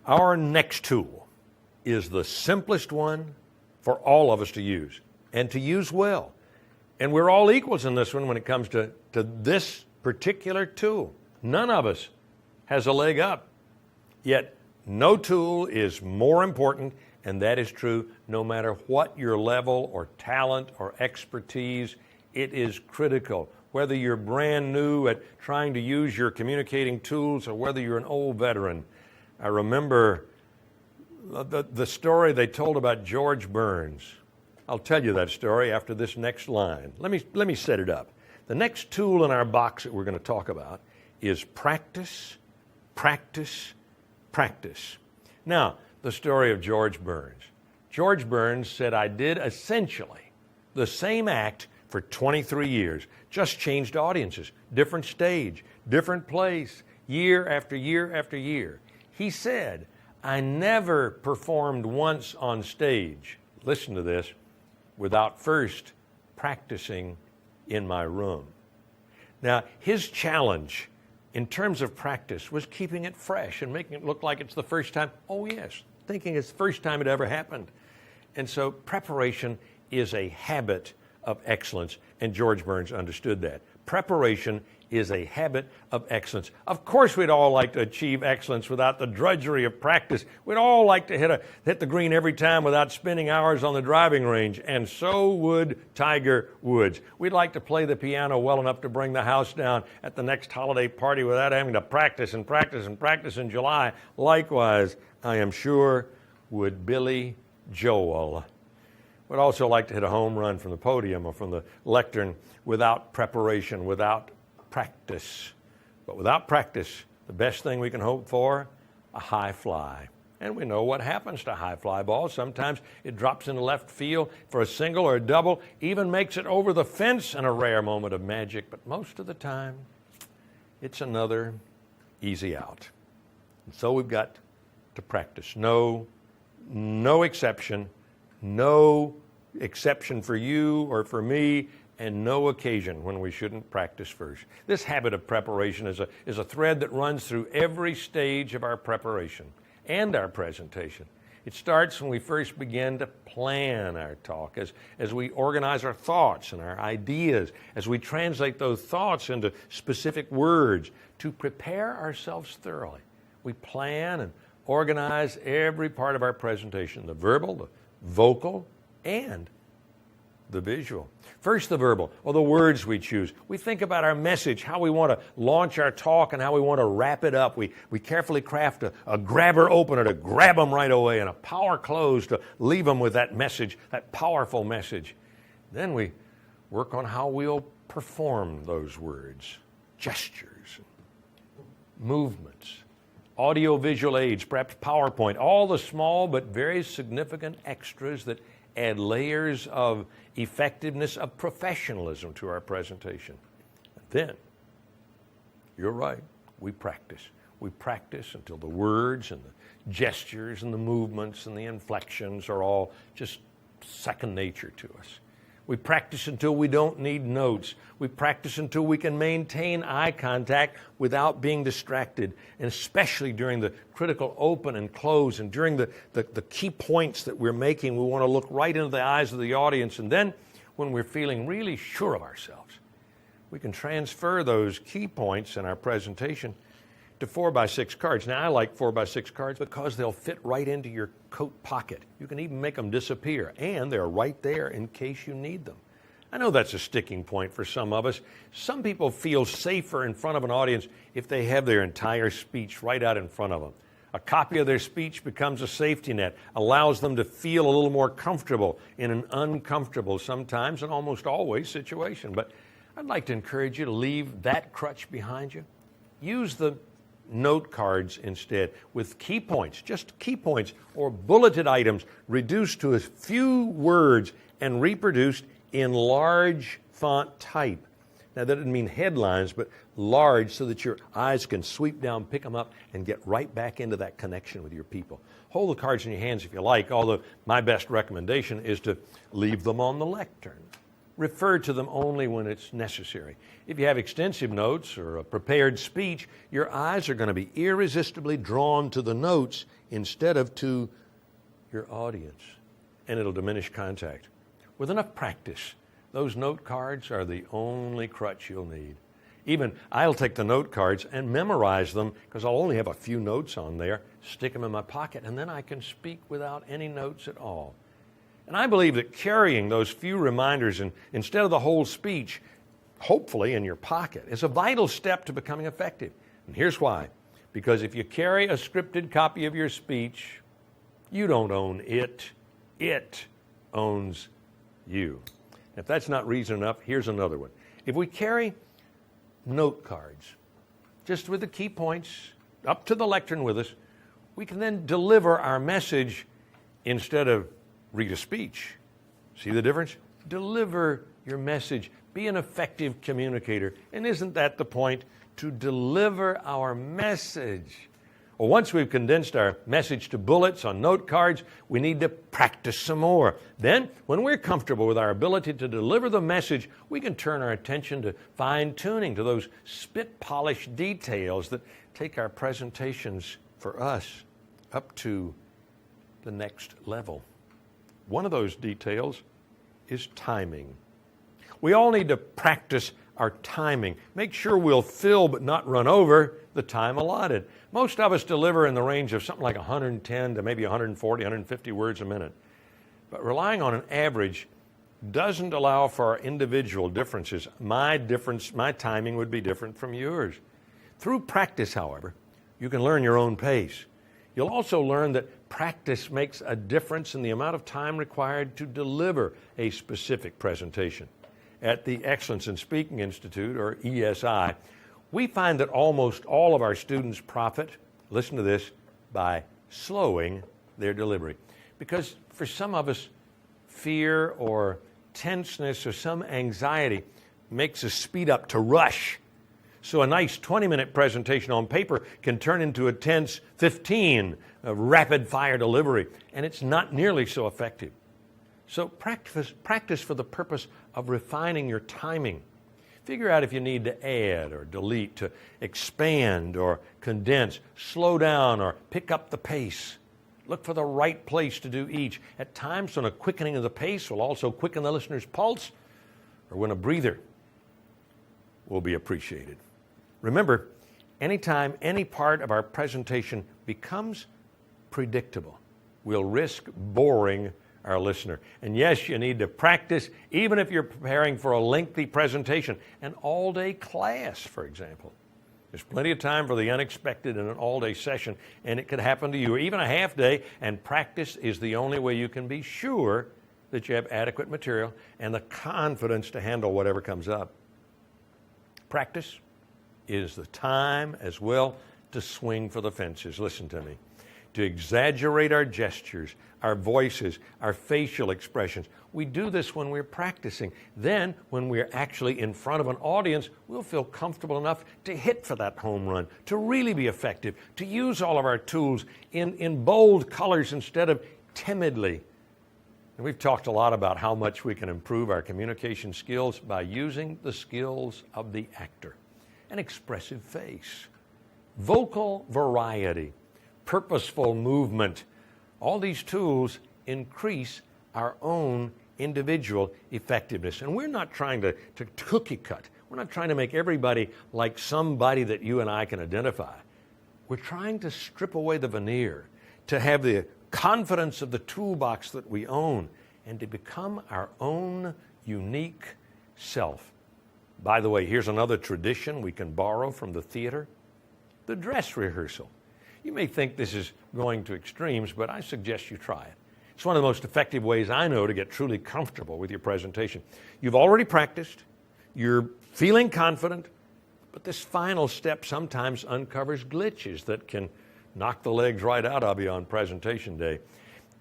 Our next tool is the simplest one for all of us to use, and to use well. And we're all equals in this one when it comes to this particular tool. None of us has a leg up. Yet no tool is more important, and that is true no matter what your level or talent or expertise. It is critical. Whether you're brand new at trying to use your communicating tools or whether you're an old veteran. I remember the story they told about George Burns. I'll tell you that story after this next line. Let me set it up. The next tool in our box that we're going to talk about is practice, practice, practice. Now, the story of George Burns. George Burns said, I did essentially the same act for 23 years, just changed audiences, different stage, different place, year after year after year. He said, I never performed once on stage, listen to this, without first practicing in my room. Now, his challenge in terms of practice was keeping it fresh and making it look like it's the first time. Oh, yes, thinking it's the first time it ever happened. And so preparation is a habit of excellence, and George Burns understood that. Preparation is a habit of excellence. Of course, we'd all like to achieve excellence without the drudgery of practice. We'd all like to hit the green every time without spending hours on the driving range, and so would Tiger Woods. We'd like to play the piano well enough to bring the house down at the next holiday party without having to practice and practice and practice in July. Likewise, I am sure, would Billy Joel. Would also like to hit a home run from the podium or from the lectern without preparation, without practice. But without practice, the best thing we can hope for, a high fly. And we know what happens to high fly balls. Sometimes it drops into left field for a single or a double, even makes it over the fence in a rare moment of magic. But most of the time, it's another easy out. And so we've got to practice. No exception. No exception for you or for me, and no occasion when we shouldn't practice first. This habit of preparation is a thread that runs through every stage of our preparation and our presentation. It starts when we first begin to plan our talk, as we organize our thoughts and our ideas, as we translate those thoughts into specific words to prepare ourselves thoroughly. We plan and organize every part of our presentation, the verbal, the vocal, and the visual. First, the verbal, or the words we choose. We think about our message, how we want to launch our talk, and how we want to wrap it up. We carefully craft a grabber opener to grab them right away, and a power close to leave them with that message, that powerful message. Then we work on how we'll perform those words, gestures, movements, audio-visual aids, perhaps PowerPoint, all the small but very significant extras that add layers of effectiveness, of professionalism to our presentation. And then, you're right, we practice. We practice until the words and the gestures and the movements and the inflections are all just second nature to us. We practice until we don't need notes. We practice until we can maintain eye contact without being distracted, and especially during the critical open and close and during the key points that we're making. We want to look right into the eyes of the audience, and then when we're feeling really sure of ourselves, we can transfer those key points in our presentation to 4x6 cards. Now, I like 4x6 cards because they'll fit right into your coat pocket. You can even make them disappear, and they're right there in case you need them. I know that's a sticking point for some of us. Some people feel safer in front of an audience if they have their entire speech right out in front of them. A copy of their speech becomes a safety net, allows them to feel a little more comfortable in an uncomfortable, sometimes and almost always, situation. But I'd like to encourage you to leave that crutch behind you. Use the note cards instead with key points, just key points or bulleted items reduced to a few words and reproduced in large font type. Now, that doesn't mean headlines, but large so that your eyes can sweep down, pick them up, and get right back into that connection with your people. Hold the cards in your hands if you like, although my best recommendation is to leave them on the lectern. refer to them only when it's necessary. If you have extensive notes or a prepared speech, your eyes are going to be irresistibly drawn to the notes instead of to your audience, and it'll diminish contact. With enough practice, those note cards are the only crutch you'll need. Even I'll take the note cards and memorize them because I'll only have a few notes on there, stick them in my pocket, and then I can speak without any notes at all. And I believe that carrying those few reminders instead of the whole speech, hopefully in your pocket, is a vital step to becoming effective. And here's why. Because if you carry a scripted copy of your speech, you don't own it. It owns you. If that's not reason enough, here's another one. If we carry note cards, just with the key points, up to the lectern with us, we can then deliver our message instead of read a speech. See the difference? Deliver your message. Be an effective communicator. And isn't that the point? To deliver our message. Well, once we've condensed our message to bullets on note cards, we need to practice some more. Then, when we're comfortable with our ability to deliver the message, we can turn our attention to fine-tuning, to those spit-polished details that take our presentations for us up to the next level. One of those details is timing. We all need to practice our timing. Make sure we'll fill but not run over the time allotted. Most of us deliver in the range of something like 110 to maybe 140, 150 words a minute. But relying on an average doesn't allow for our individual differences. My timing would be different from yours. Through practice, however, you can learn your own pace. You'll also learn that practice makes a difference in the amount of time required to deliver a specific presentation. At the Excellence in Speaking Institute, or ESI, we find that almost all of our students profit, listen to this, by slowing their delivery. Because for some of us, fear or tenseness or some anxiety makes us speed up to rush. So a nice 20-minute presentation on paper can turn into a tense 15 rapid-fire delivery, and it's not nearly so effective. So practice for the purpose of refining your timing. Figure out if you need to add or delete, to expand or condense, slow down or pick up the pace. Look for the right place to do each. At times when a quickening of the pace will also quicken the listener's pulse, or when a breather will be appreciated. Remember, anytime any part of our presentation becomes predictable, we'll risk boring our listener. And yes, you need to practice, even if you're preparing for a lengthy presentation, an all-day class, for example. There's plenty of time for the unexpected in an all-day session, and it could happen to you, or even a half day, and practice is the only way you can be sure that you have adequate material and the confidence to handle whatever comes up. Practice is the time as well to swing for the fences. Listen to me. To exaggerate our gestures, our voices, our facial expressions. We do this when we're practicing. Then, when we're actually in front of an audience, we'll feel comfortable enough to hit for that home run, to really be effective, to use all of our tools in bold colors instead of timidly. And we've talked a lot about how much we can improve our communication skills by using the skills of the actor. An expressive face, vocal variety, purposeful movement. All these tools increase our own individual effectiveness. And we're not trying to cookie cut. We're not trying to make everybody like somebody that you and I can identify. We're trying to strip away the veneer, to have the confidence of the toolbox that we own, and to become our own unique self. By the way, here's another tradition we can borrow from the theater: the dress rehearsal. You may think this is going to extremes, but I suggest you try it. It's one of the most effective ways I know to get truly comfortable with your presentation. You've already practiced, you're feeling confident, but this final step sometimes uncovers glitches that can knock the legs right out of you on presentation day.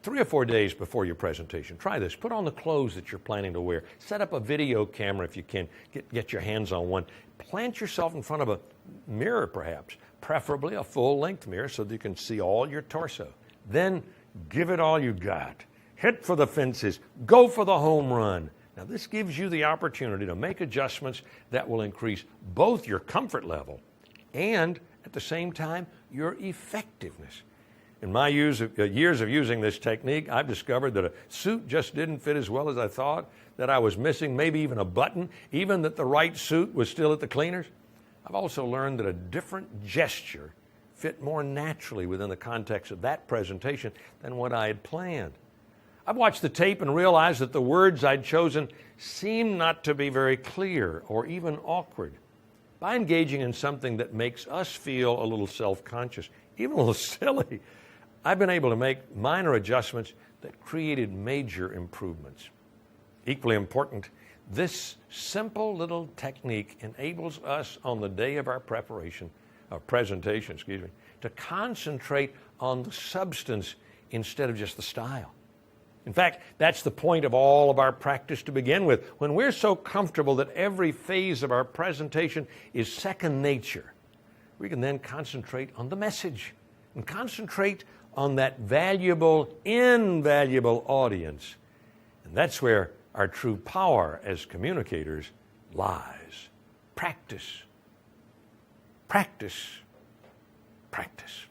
3 or 4 days before your presentation, try this. Put on the clothes that you're planning to wear. Set up a video camera if you can. Get your hands on one. Plant yourself in front of a mirror, perhaps, preferably a full-length mirror so that you can see all your torso. Then give it all you got. Hit for the fences. Go for the home run. Now, this gives you the opportunity to make adjustments that will increase both your comfort level and, at the same time, your effectiveness. In my years of using this technique, I've discovered that a suit just didn't fit as well as I thought, that I was missing maybe even a button, even that the right suit was still at the cleaners. I've also learned that a different gesture fit more naturally within the context of that presentation than what I had planned. I've watched the tape and realized that the words I'd chosen seemed not to be very clear or even awkward. By engaging in something that makes us feel a little self-conscious, even a little silly, I've been able to make minor adjustments that created major improvements. Equally important, this simple little technique enables us on the day of our presentation, to concentrate on the substance instead of just the style. In fact, that's the point of all of our practice to begin with. When we're so comfortable that every phase of our presentation is second nature, we can then concentrate on the message and concentrate on that valuable, invaluable audience. And that's where our true power as communicators lies. Practice, practice, practice.